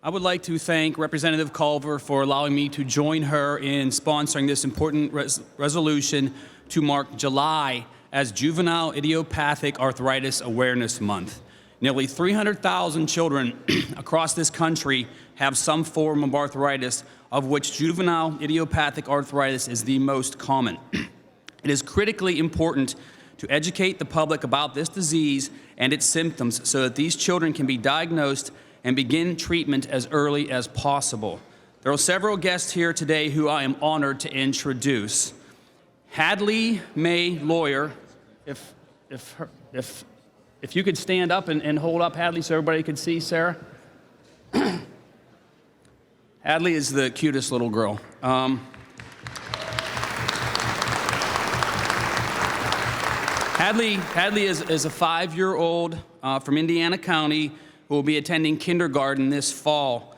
I would like to thank Representative Culver for allowing me to join her in sponsoring this important resolution to mark July as Juvenile Idiopathic Arthritis Awareness Month. Nearly 300,000 children across this country have some form of arthritis, of which juvenile idiopathic arthritis is the most common. It is critically important to educate the public about this disease and its symptoms so that these children can be diagnosed and begin treatment as early as possible. There are several guests here today who I am honored to introduce. Hadley May Lawyer, if you could stand up and hold up Hadley so everybody could see Sarah. Hadley is the cutest little girl. Hadley is a 5-year-old from Indiana County who will be attending kindergarten this fall.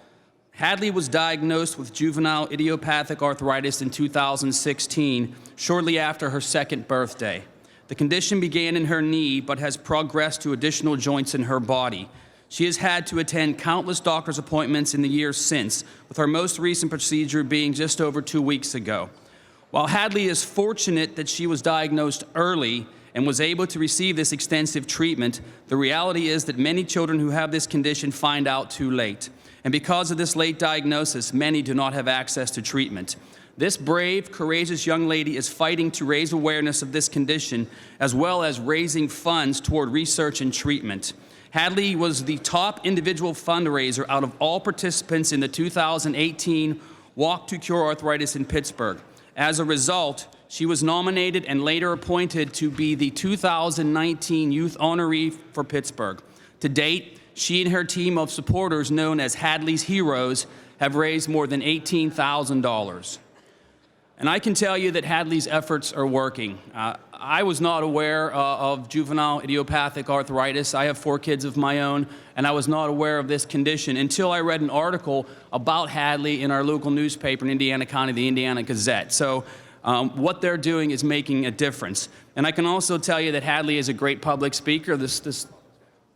Hadley was diagnosed with juvenile idiopathic arthritis in 2016, shortly after her 2nd birthday. The condition began in her knee, but has progressed to additional joints in her body. She has had to attend countless doctor's appointments in the years since, with her most recent procedure being just over 2 weeks ago. While Hadley is fortunate that she was diagnosed early and was able to receive this extensive treatment, the reality is that many children who have this condition find out too late. And because of this late diagnosis, many do not have access to treatment. This brave, courageous young lady is fighting to raise awareness of this condition, as well as raising funds toward research and treatment. Hadley was the top individual fundraiser out of all participants in the 2018 Walk to Cure Arthritis in Pittsburgh. As a result, she was nominated and later appointed to be the 2019 Youth Honoree for Pittsburgh. To date, she and her team of supporters, known as Hadley's Heroes, have raised more than $18,000. And I can tell you that Hadley's efforts are working. I was not aware of juvenile idiopathic arthritis. I have 4 kids of my own, and I was not aware of this condition until I read an article about Hadley in our local newspaper in Indiana County, the Indiana Gazette. So what they're doing is making a difference. And I can also tell you that Hadley is a great public speaker. This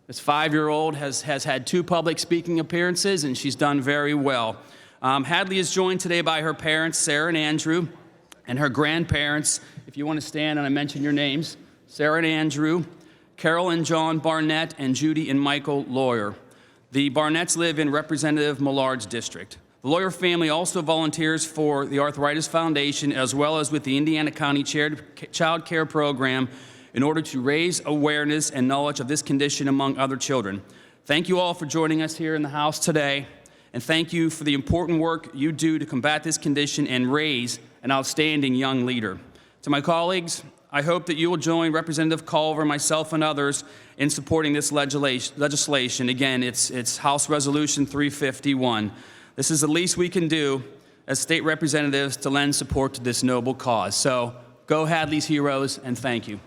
5-year-old has had 2 public speaking appearances, and she's done very well. Hadley is joined today by her parents, Sarah and Andrew, and her grandparents, if you want to stand and I mention your names, Sarah and Andrew, Carol and John Barnett, and Judy and Michael Lawyer. The Barnetts live in Representative Millard's district. The Lawyer family also volunteers for the Arthritis Foundation, as well as with the Indiana County Child Care Program, in order to raise awareness and knowledge of this condition among other children. Thank you all for joining us here in the House today. And thank you for the important work you do to combat this condition and raise an outstanding young leader. To my colleagues, I hope that you will join Representative Culver, myself, and others in supporting this legislation. Again, it's House Resolution 351. This is the least we can do as state representatives to lend support to this noble cause. So go Hadley's Heroes, and thank you.